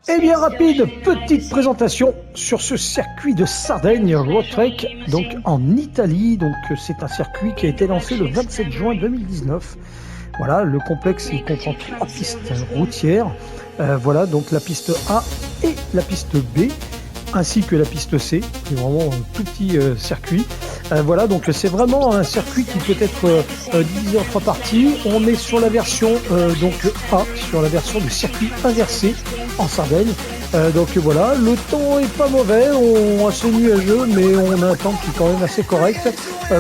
Eh bien rapide, petite présentation sur ce circuit de Sardaigne Road Trek, donc en Italie. Donc c'est un circuit qui a été lancé le 27 juin 2019. Voilà, le complexe il comprend 3 pistes routières. Voilà, donc la piste A et la piste B, ainsi que la piste C, qui est vraiment un tout petit circuit. Voilà, donc c'est vraiment un circuit qui peut être divisé en 3 parties. On est sur la version donc A, sur la version du circuit inversé en Sardaigne. Donc voilà, le temps est pas mauvais, on assez nuageux, mais on a un temps qui est quand même assez correct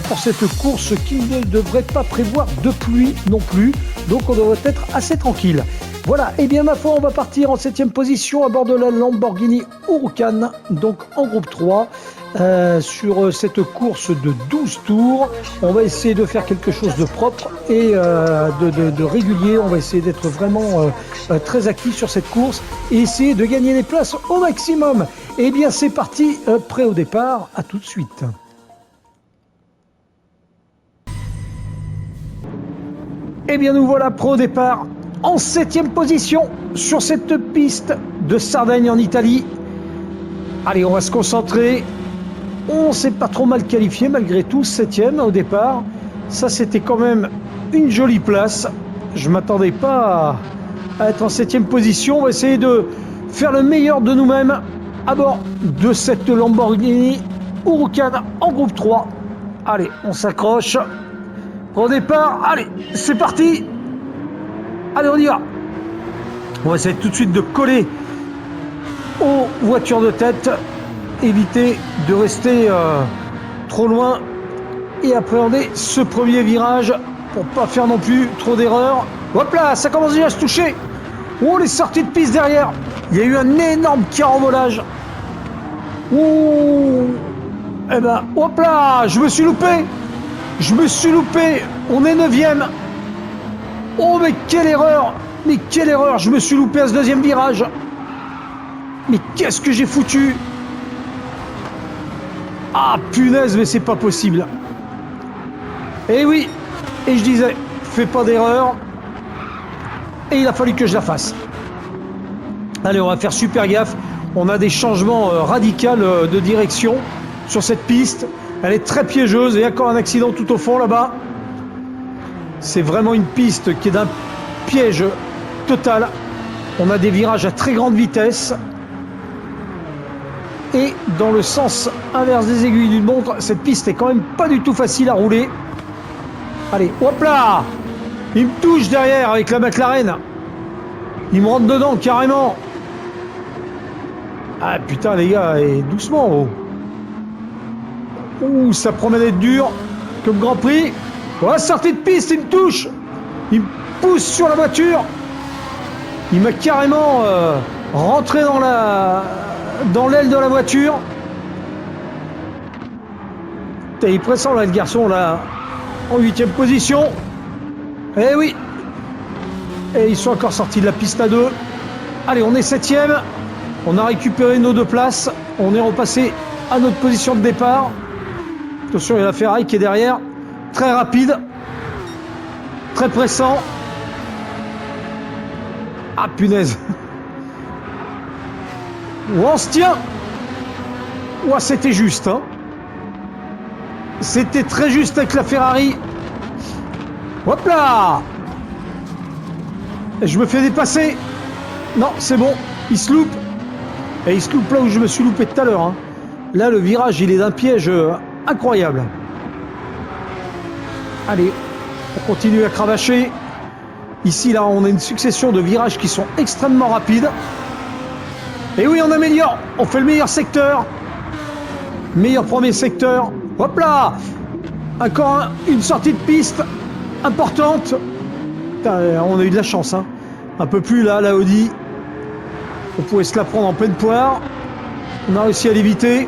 pour cette course qui ne devrait pas prévoir de pluie non plus. Donc on devrait être assez tranquille. Voilà, et bien ma foi, on va partir en 7e position à bord de la Lamborghini Huracan, donc en groupe 3. Sur cette course de 12 tours, on va essayer de faire quelque chose de propre et de régulier. On va essayer d'être vraiment très actif sur cette course et essayer de gagner les places au maximum. Et bien c'est parti, prêt au départ, à tout de suite. Et bien nous voilà prêts au départ en 7e position sur cette piste de Sardaigne en Italie. Allez, on va se concentrer. On s'est pas trop mal qualifié malgré tout, 7e au départ. Ça, c'était quand même une jolie place. Je m'attendais pas à être en 7e position. On va essayer de faire le meilleur de nous-mêmes à bord de cette Lamborghini Huracan en groupe 3. Allez, on s'accroche. Au départ, allez, c'est parti. Allez, on y va. On va essayer tout de suite de coller aux voitures de tête. Éviter de rester trop loin et appréhender ce premier virage pour pas faire non plus trop d'erreurs. Hop là, ça commence déjà à se toucher. Oh, les sorties de piste derrière. Il y a eu un énorme carambolage. Oh, eh ben, hop là, je me suis loupé. On est 9e. Oh, mais quelle erreur. Je me suis loupé à ce deuxième virage. Mais qu'est-ce que j'ai foutu? Ah punaise, mais c'est pas possible. Et oui, et je disais, fais pas d'erreur. Et il a fallu que je la fasse. Allez, on va faire super gaffe. On a des changements radicaux de direction sur cette piste. Elle est très piégeuse et il y a encore un accident tout au fond là-bas. C'est vraiment une piste qui est d'un piège total. On a des virages à très grande vitesse. Et dans le sens inverse des aiguilles d'une montre, cette piste est quand même pas du tout facile à rouler. Allez, hop là! Il me touche derrière avec la McLaren. Il me rentre dedans carrément. Ah putain les gars, et doucement. Oh. Ouh, ça promet d'être dur comme Grand Prix. Oh, sortie de piste, il me touche. Il me pousse sur la voiture. Il m'a carrément rentré dans l'aile de la voiture. Il est pressant là le garçon là, en 8e position. Eh oui. Et ils sont encore sortis de la piste à 2. Allez, on est 7e. On a récupéré nos 2 places. On est repassé à notre position de départ. Attention, il y a la Ferrari qui est derrière. Très rapide. Très pressant. Ah punaise. Oh, on se tient. Oh, c'était juste, hein. C'était très juste avec la Ferrari. Hop là. Et je me fais dépasser. Non, c'est bon. Il se loupe. Et il se loupe là où je me suis loupé tout à l'heure, hein. Là, le virage, il est d'un piège incroyable. Allez, on continue à cravacher. Ici, là, on a une succession de virages qui sont extrêmement rapides. Et oui, on améliore. On fait le meilleur secteur. Meilleur premier secteur. Hop là. Encore une sortie de piste importante. Putain, on a eu de la chance, hein. Un peu plus là, la Audi. On pouvait se la prendre en pleine poire. On a réussi à l'éviter.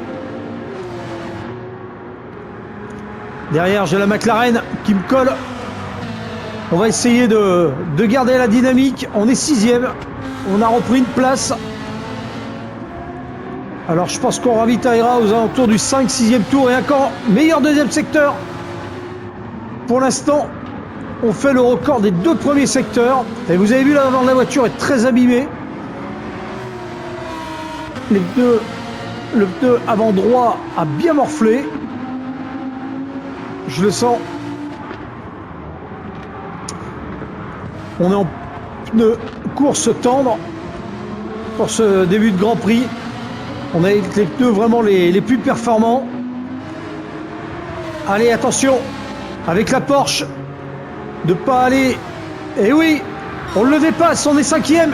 Derrière, j'ai la McLaren qui me colle. On va essayer de garder la dynamique. On est 6e. On a repris une place. Alors je pense qu'on ravitaillera aux alentours du 5-6e tour et encore meilleur deuxième secteur. Pour l'instant, on fait le record des 2 premiers secteurs. Et vous avez vu l'avant de la voiture est très abîmé. Le pneu avant droit a bien morflé. Je le sens. On est en pneu course tendre pour ce début de Grand Prix. On a les pneus vraiment les plus performants. Allez, attention, avec la Porsche, de pas aller... Eh oui, on le dépasse, on est 5e.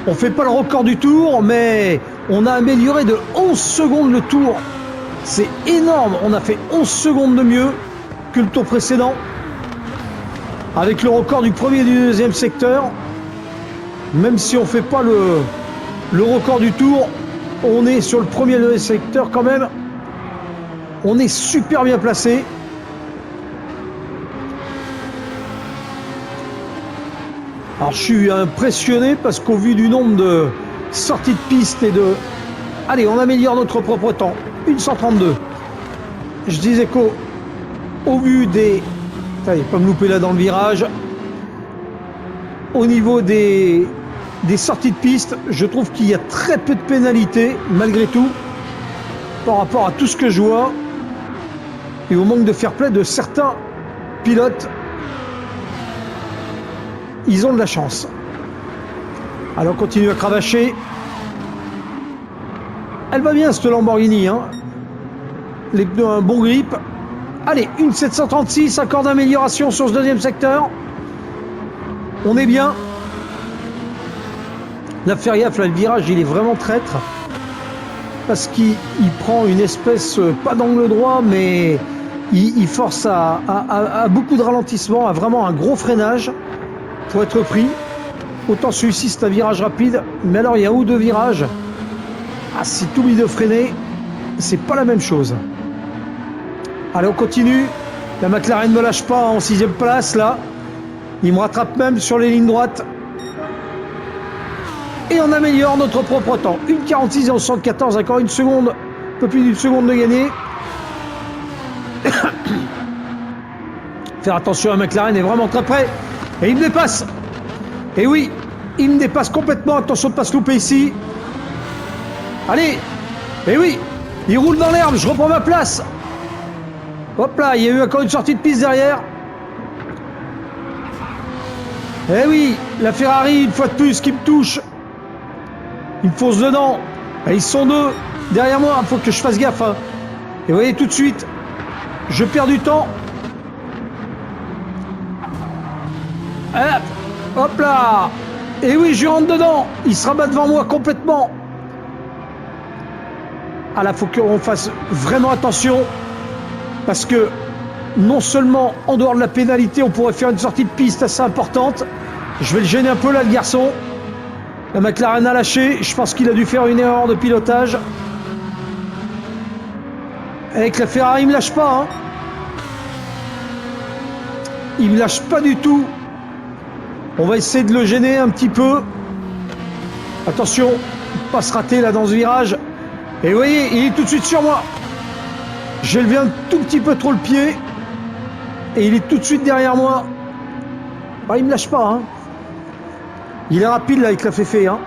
On fait pas le record du tour, mais on a amélioré de 11 secondes le tour. C'est énorme, on a fait 11 secondes de mieux que le tour précédent. Avec le record du premier et du deuxième secteur. Même si on fait pas le record du tour, on est sur le premier et le deuxième secteur quand même. On est super bien placé. Alors je suis impressionné parce qu'au vu du nombre de sorties de piste et de... Allez, on améliore notre propre temps. 1:132. Je disais qu'au vu des... Allez, pas me louper là dans le virage. Au niveau des sorties de piste, je trouve qu'il y a très peu de pénalités, malgré tout, par rapport à tout ce que je vois, et au manque de fair play de certains pilotes. Ils ont de la chance. Alors on continue à cravacher. Elle va bien cette Lamborghini, hein. Les pneus ont un bon grip. Allez, 1:736, accord d'amélioration sur ce deuxième secteur. On est bien. Là, faire gaffe, là, le virage, il est vraiment traître. Parce qu'il prend une espèce, pas d'angle droit, mais il force à beaucoup de ralentissement, à vraiment un gros freinage pour être pris. Autant celui-ci, c'est un virage rapide. Mais alors, il y a où 2 virages. Ah, si tu oublies de freiner, c'est pas la même chose. Allez, on continue. La McLaren ne me lâche pas en 6e place, là. Il me rattrape même sur les lignes droites. Et on améliore notre propre temps. 1:46 et 74, encore une seconde, un peu plus d'une seconde de gagner. Faire attention à McLaren est vraiment très près. Et il me dépasse. Et oui, il me dépasse complètement. Attention de ne pas se louper ici. Allez. Et oui, il roule dans l'herbe. Je reprends ma place. Hop là, il y a eu encore une sortie de piste derrière. Eh oui, la Ferrari, une fois de plus, qui me touche. Il me fonce dedans. Et ils sont 2 derrière moi. Il faut que je fasse gaffe. Hein. Et vous voyez, tout de suite, je perds du temps. Hop là. Et oui, je rentre dedans. Il se rabat devant moi complètement. Ah là, il faut qu'on fasse vraiment attention. Parce que non seulement en dehors de la pénalité, on pourrait faire une sortie de piste assez importante. Je vais le gêner un peu là, le garçon. La McLaren a lâché. Je pense qu'il a dû faire une erreur de pilotage. Avec la Ferrari, il ne me lâche pas. Hein. Il ne me lâche pas du tout. On va essayer de le gêner un petit peu. Attention, pas se rater là dans ce virage. Et vous voyez, il est tout de suite sur moi. J'ai levé un tout petit peu trop le pied. Et il est tout de suite derrière moi. Bah, il me lâche pas. Hein. Il est rapide là avec la féfé. Hein.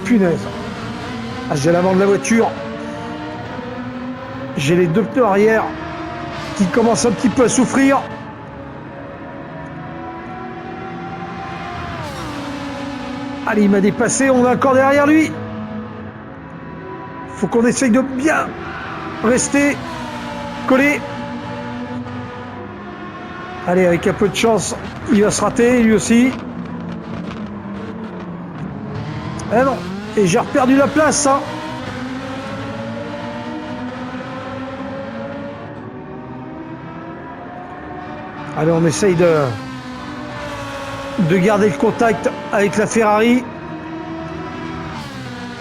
Punaise. Ah, j'ai l'avant de la voiture. J'ai les 2 pneus arrière qui commencent un petit peu à souffrir. Allez, il m'a dépassé. On est encore derrière lui. Faut qu'on essaye de bien rester collé. Allez, avec un peu de chance, il va se rater, lui aussi. Eh non, et j'ai reperdu la place, ça. Allez, on essaye de garder le contact avec la Ferrari.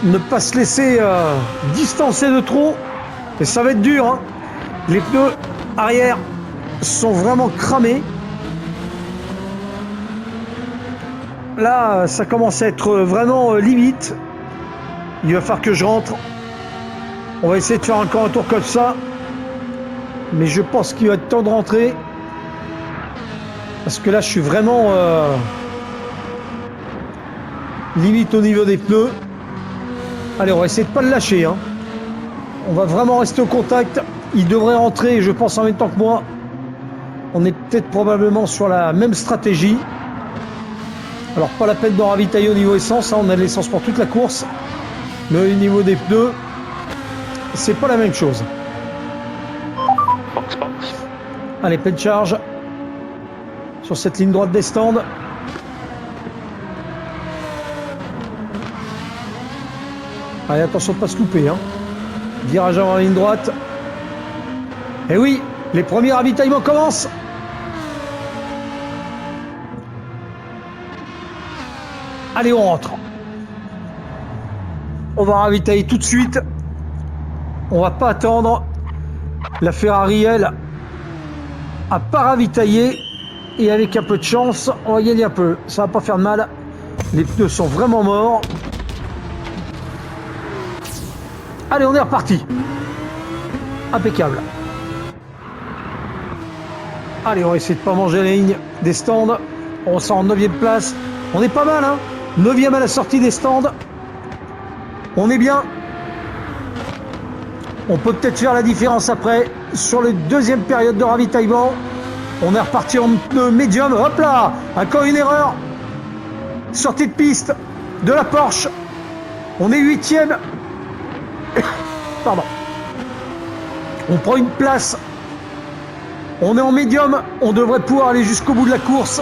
Ne pas se laisser distancer de trop. Et ça va être dur. Hein. Les pneus arrière sont vraiment cramés. là, ça commence à être vraiment limite. Il va falloir que je rentre. On va essayer de faire encore un tour comme ça. Mais je pense qu'il va être temps de rentrer. Parce que là, je suis vraiment limite au niveau des pneus. Allez, on va essayer de ne pas le lâcher. Hein. On va vraiment rester au contact. Il devrait rentrer, je pense, en même temps que moi. On est peut-être probablement sur la même stratégie. Alors, pas la peine de ravitailler au niveau essence. Hein. On a de l'essence pour toute la course. Mais au niveau des pneus, c'est pas la même chose. Allez, pleine charge. Sur cette ligne droite des stands. Allez, attention de ne pas se louper. Hein. Virage avant la ligne droite. Et oui, les premiers ravitaillements commencent. Allez, on rentre. On va ravitailler tout de suite. On va pas attendre. La Ferrari, elle, a pas ravitaillé. Et avec un peu de chance, on va gagner un peu. Ça va pas faire de mal. Les pneus sont vraiment morts. Allez, on est reparti. Impeccable. Allez, on va essayer de pas manger la ligne des stands. On sort en 9e place. On est pas mal, hein. 9e à la sortie des stands. On est bien. On peut peut-être faire la différence après. Sur la deuxième période de ravitaillement, on est reparti en pneu médium. Hop là, encore une erreur. Sortie de piste de la Porsche. On est 8e. Pardon. On prend une place. On est en médium. On devrait pouvoir aller jusqu'au bout de la course.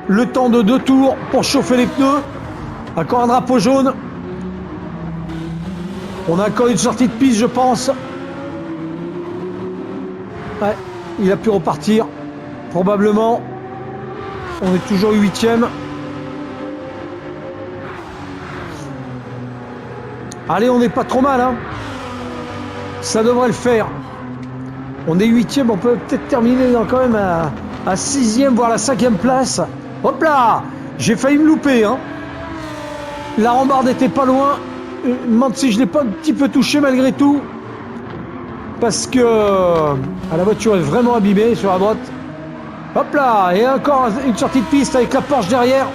Le temps de 2 tours pour chauffer les pneus. Encore un drapeau jaune. On a encore une sortie de piste, je pense. Ouais, il a pu repartir. Probablement. On est toujours 8e. Allez, on n'est pas trop mal, hein. Ça devrait le faire. On est 8e, on peut peut-être terminer quand même à 6e, voire la 5e place. Hop là, j'ai failli me louper, hein. La rambarde n'était pas loin. Je me demande si je ne l'ai pas un petit peu touché malgré tout. Parce que la voiture est vraiment abîmée sur la droite. Hop là, et encore une sortie de piste avec la Porsche derrière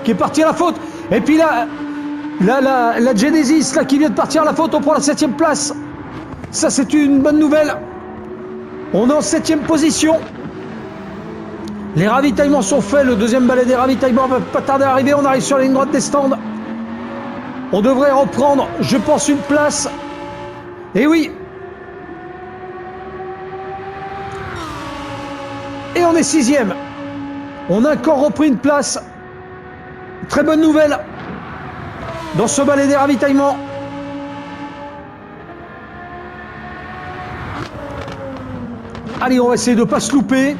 qui est partie à la faute. Et puis là, la Genesis là, qui vient de partir à la faute, on prend la 7e place. Ça, c'est une bonne nouvelle. On est en 7e position. Les ravitaillements sont faits. Le deuxième balai des ravitaillements va pas tarder à arriver. On arrive sur la ligne droite des stands. On devrait reprendre, je pense, une place. Et oui. Et on est 6e. On a encore repris une place. Très bonne nouvelle. Dans ce balai des ravitaillements. Allez, on va essayer de ne pas se louper.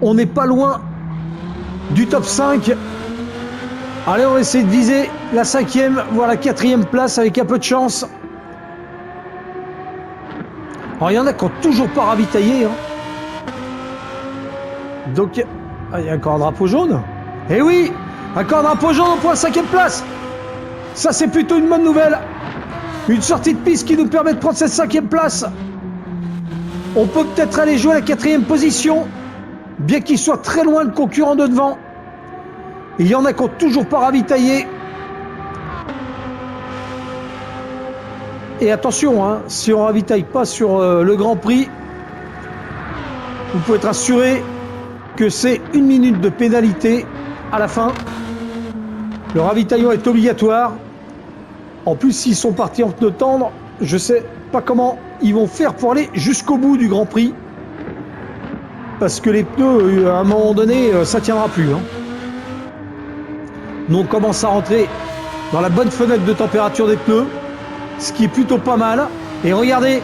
On n'est pas loin du top 5. Allez, on va essayer de viser la 5e, voire la 4e place avec un peu de chance. Alors, il y en a qui n'ont toujours pas ravitaillé. Hein. Donc, il y a encore un drapeau jaune. Eh oui, encore un drapeau jaune pour la 5e place. Ça, c'est plutôt une bonne nouvelle. Une sortie de piste qui nous permet de prendre cette 5e place. On peut peut-être aller jouer à la 4e position, bien qu'il soit très loin le concurrent de devant. Il y en a qui n'ont toujours pas ravitaillé. Et attention, hein, si on ne ravitaille pas sur le Grand Prix, vous pouvez être assuré que c'est 1 minute de pénalité à la fin. Le ravitaillement est obligatoire. En plus, s'ils sont partis en pneus tendres, je ne sais pas comment ils vont faire pour aller jusqu'au bout du Grand Prix. Parce que les pneus, à un moment donné, ça ne tiendra plus. Hein. Nous, on commence à rentrer dans la bonne fenêtre de température des pneus, ce qui est plutôt pas mal. Et regardez,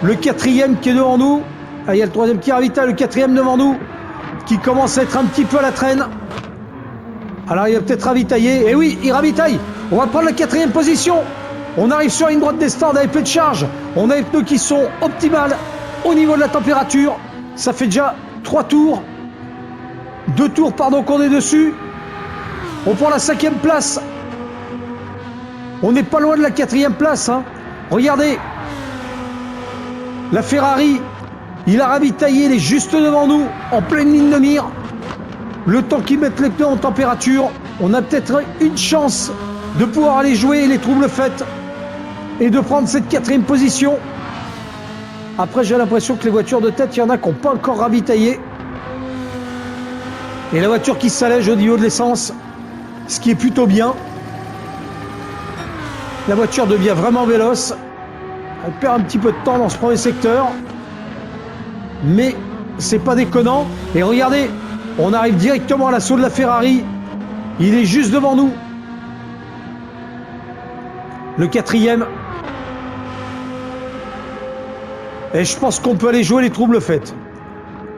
le 4e qui est devant nous. Ah, il y a le 3e qui ravitaille, le 4e devant nous, qui commence à être un petit peu à la traîne. Alors, il va peut-être ravitailler. Et oui, il ravitaille. On va prendre la 4e position. On arrive sur une droite des stands avec peu de charge. On a les pneus qui sont optimales au niveau de la température. Ça fait déjà 3 tours. 2 tours, pardon, qu'on est dessus. On prend la 5e place. On n'est pas loin de la 4e place. Hein. Regardez. La Ferrari, il a ravitaillé, il est juste devant nous, en pleine ligne de mire. Le temps qu'ils mettent les pneus en température, on a peut-être une chance de pouvoir aller jouer les troubles faits et de prendre cette 4e position. Après, j'ai l'impression que les voitures de tête, il y en a qui n'ont pas encore ravitaillé. Et la voiture qui s'allège au niveau de l'essence, ce qui est plutôt bien. La voiture devient vraiment véloce. Elle perd un petit peu de temps dans ce premier secteur. Mais c'est pas déconnant. Et regardez, on arrive directement à l'assaut de la Ferrari. Il est juste devant nous. Le 4e. Et je pense qu'on peut aller jouer les troubles faits.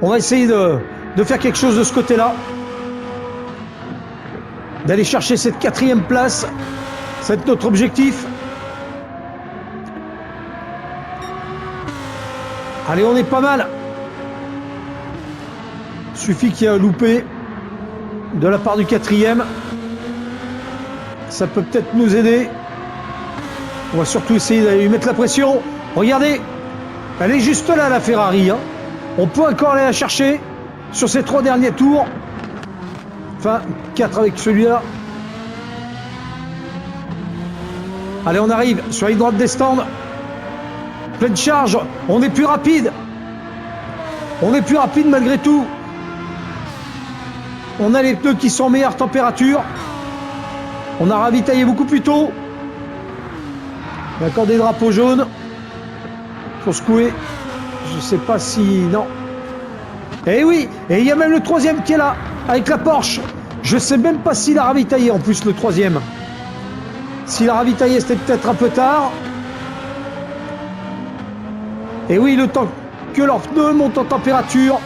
On va essayer de faire quelque chose de ce côté-là. D'aller chercher cette 4e place. C'est notre objectif. Allez, on est pas mal. Suffit qu'il y ait un loupé de la part du 4e. Ça peut peut-être nous aider. On va surtout essayer d'aller lui mettre la pression. Regardez, elle est juste là, la Ferrari. Hein. On peut encore aller la chercher sur ces 3 derniers tours. Enfin, 4 avec celui-là. Allez, on arrive sur les droites des stands. Pleine charge. On est plus rapide. On est plus rapide malgré tout. On a les pneus qui sont en meilleure température. On a ravitaillé beaucoup plus tôt. Il y a encore des drapeaux jaunes. Faut secouer. Je sais pas si... Non. Eh oui. Et il y a même le 3e qui est là. Avec la Porsche. Je sais même pas s'il a ravitaillé en plus le 3e. S'il a ravitaillé, c'était peut-être un peu tard. Et oui, le temps que leurs pneus montent en température,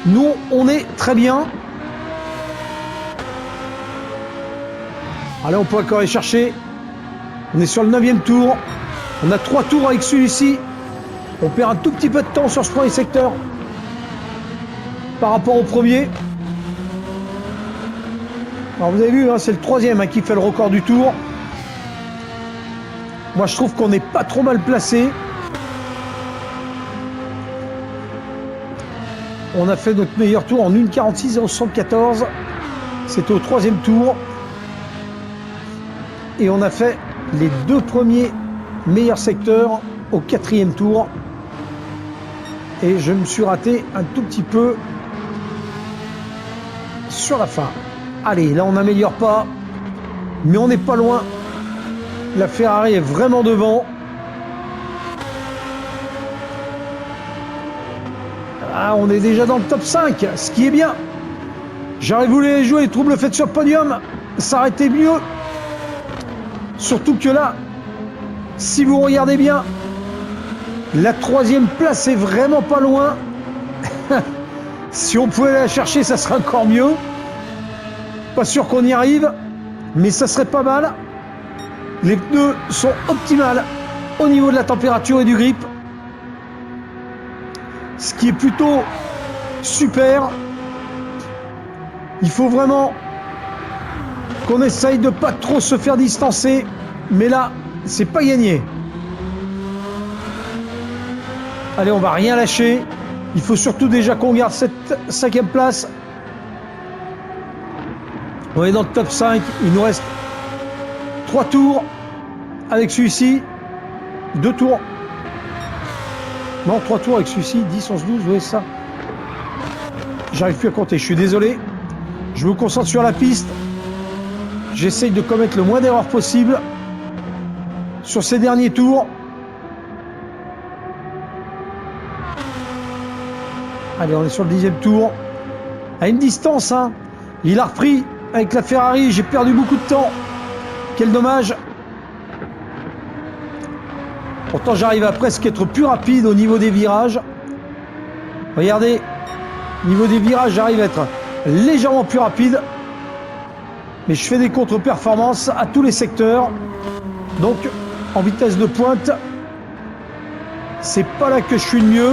nous, on est très bien. Allez, on peut encore aller chercher. On est sur le 9e tour. On a 3 tours avec celui-ci. On perd un tout petit peu de temps sur ce premier secteur par rapport au premier. Alors vous avez vu, hein, c'est le 3e qui fait le record du tour. Moi, je trouve qu'on n'est pas trop mal placé. On a fait notre meilleur tour en 1:46,74. C'était au 3e tour. Et on a fait les 2 premiers meilleurs secteurs au 4e tour. Et je me suis raté un tout petit peu sur la fin. Allez, là on n'améliore pas. Mais on n'est pas loin. La Ferrari est vraiment devant. Ah, on est déjà dans le top 5, ce qui est bien. J'aurais voulu jouer les troubles faits sur le podium. Ça aurait été mieux. Surtout que là, si vous regardez bien, la 3e place est vraiment pas loin. Si on pouvait la chercher, ça serait encore mieux. Pas sûr qu'on y arrive, mais ça serait pas mal. Les pneus sont optimales au niveau de la température et du grip. Ce qui est plutôt super. Il faut vraiment qu'on essaye de pas trop se faire distancer. Mais là, c'est pas gagné. Allez, on va rien lâcher. Il faut surtout déjà qu'on garde cette 5e place. On est dans le top 5. Il nous reste 3 tours avec celui-ci. 2 tours. Non, 3 tours avec celui-ci. 10, 11, 12. Oui, ça. J'arrive plus à compter. Je suis désolé. Je me concentre sur la piste. J'essaye de commettre le moins d'erreurs possible sur ces derniers tours. Allez, on est sur le 10e tour. À une distance, hein. Il a repris avec la Ferrari. J'ai perdu beaucoup de temps. Quel dommage. Pourtant, j'arrive à presque être plus rapide au niveau des virages. Regardez. Au niveau des virages, j'arrive à être légèrement plus rapide. Mais je fais des contre-performances à tous les secteurs. Donc, en vitesse de pointe, c'est pas là que je suis le mieux.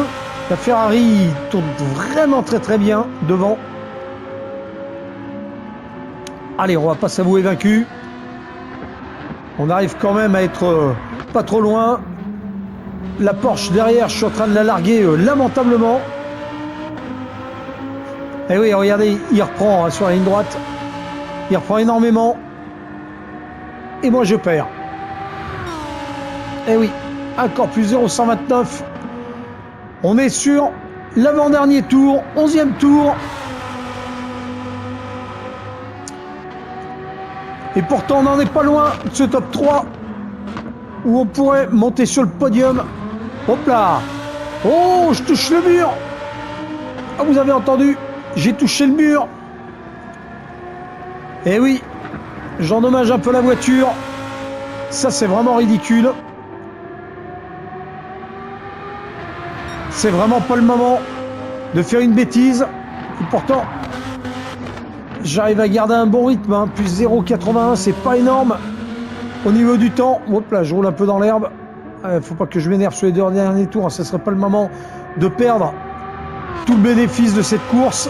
La Ferrari tourne vraiment très très bien devant. Allez, on va pas s'avouer vaincu. On arrive quand même à être pas trop loin. La Porsche derrière, je suis en train de la larguer lamentablement. Et oui, regardez, il reprend sur la ligne droite. Il reprend énormément. Et moi, je perds. Et oui, encore plus 0,129. On est sur l'avant-dernier tour, 11e tour. Et pourtant, on n'en est pas loin de ce top 3 où on pourrait monter sur le podium. Hop là! Oh, je touche le mur! Ah, vous avez entendu? J'ai touché le mur. Eh oui, j'endommage un peu la voiture. Ça, c'est vraiment ridicule. C'est vraiment pas le moment de faire une bêtise. Et pourtant, j'arrive à garder un bon rythme. Hein. Plus 0,81, c'est pas énorme. Au niveau du temps, hop là, je roule un peu dans l'herbe. Faut pas que je m'énerve sur les deux derniers tours. Ce serait pas le moment de perdre tout le bénéfice de cette course.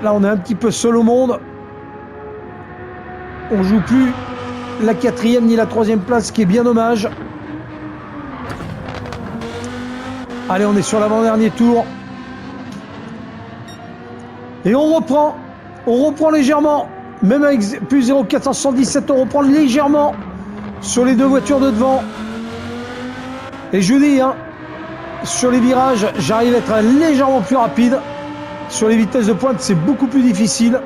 Là, on est un petit peu seul au monde. On joue plus la 4e ni la 3e place, ce qui est bien dommage. Allez, on est sur l'avant-dernier tour. Et on reprend légèrement. Même avec plus 0,477, on reprend légèrement sur les deux voitures de devant. Et je vous dis, hein, sur les virages, j'arrive à être légèrement plus rapide. Sur les vitesses de pointe, c'est beaucoup plus difficile.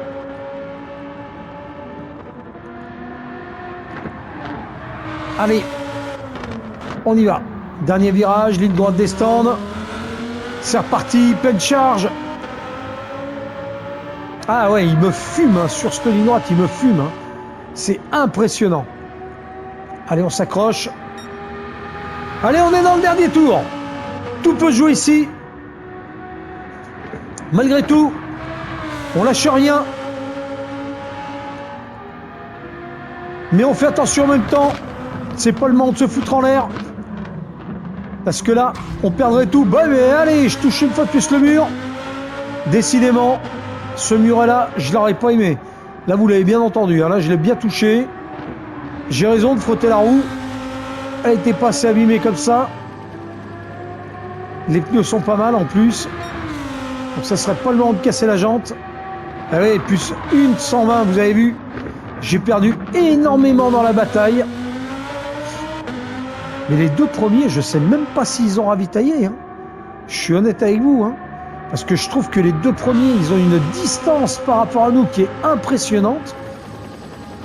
Allez, on y va. Dernier virage, ligne droite des stands. C'est reparti, pleine charge. Ah ouais, il me fume hein, sur cette ligne droite, il me fume. Hein. C'est impressionnant. Allez, on s'accroche. Allez, on est dans le dernier tour. Tout peut jouer ici. Malgré tout, on lâche rien. Mais on fait attention en même temps. C'est pas le moment de se foutre en l'air. Parce que là, on perdrait tout. Bah mais allez, je touche une fois de plus le mur. Décidément, ce mur-là, je l'aurais pas aimé. Là, vous l'avez bien entendu. Hein. Là, je l'ai bien touché. J'ai raison de frotter la roue. Elle était pas assez abîmée comme ça. Les pneus sont pas mal en plus. Donc ça serait pas le moment de casser la jante. Ah oui, plus une 120, vous avez vu. J'ai perdu énormément dans la bataille. Mais les deux premiers, je sais même pas s'ils ont ravitaillé. Hein. Je suis honnête avec vous. Hein. Parce que je trouve que les deux premiers, ils ont une distance par rapport à nous qui est impressionnante.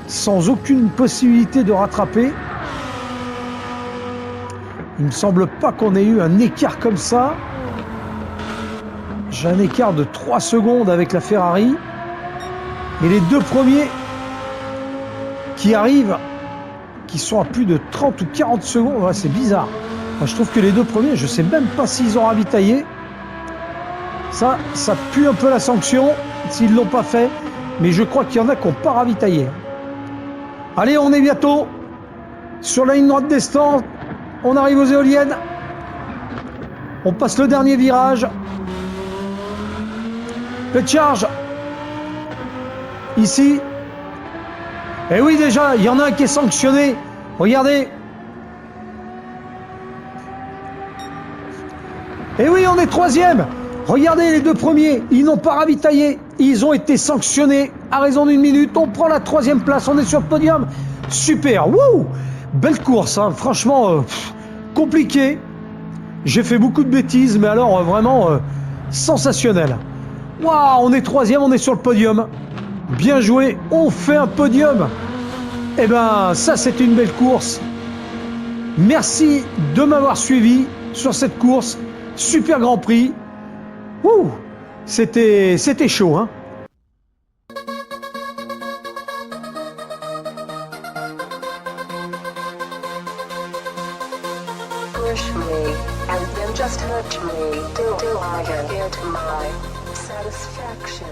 Sans aucune possibilité de rattraper. Il me semble pas qu'on ait eu un écart comme ça. J'ai un écart de 3 secondes avec la Ferrari. Et les deux premiers qui arrivent, qui sont à plus de 30 ou 40 secondes, ouais, c'est bizarre. Moi, je trouve que les deux premiers, je sais même pas s'ils ont ravitaillé. Ça pue un peu la sanction, s'ils ne l'ont pas fait. Mais je crois qu'il y en a qui n'ont pas ravitaillé. Allez, on est bientôt sur la ligne droite des stands. On arrive aux éoliennes. On passe le dernier virage. Le charge. Ici. Et oui, déjà, il y en a un qui est sanctionné. Regardez. Et oui, on est 3e. Regardez les deux premiers. Ils n'ont pas ravitaillé. Ils ont été sanctionnés à raison d'1 minute. On prend la 3e place. On est sur le podium. Super. Wouh. Belle course. Hein. Franchement, compliqué. J'ai fait beaucoup de bêtises, mais alors vraiment sensationnel. Waouh, on est 3e, on est sur le podium. Bien joué, on fait un podium. Eh ben, ça c'est une belle course. Merci de m'avoir suivi sur cette course. Super Grand Prix. Ouh, c'était chaud, hein. Push me, and then just hurt me till I get my satisfaction.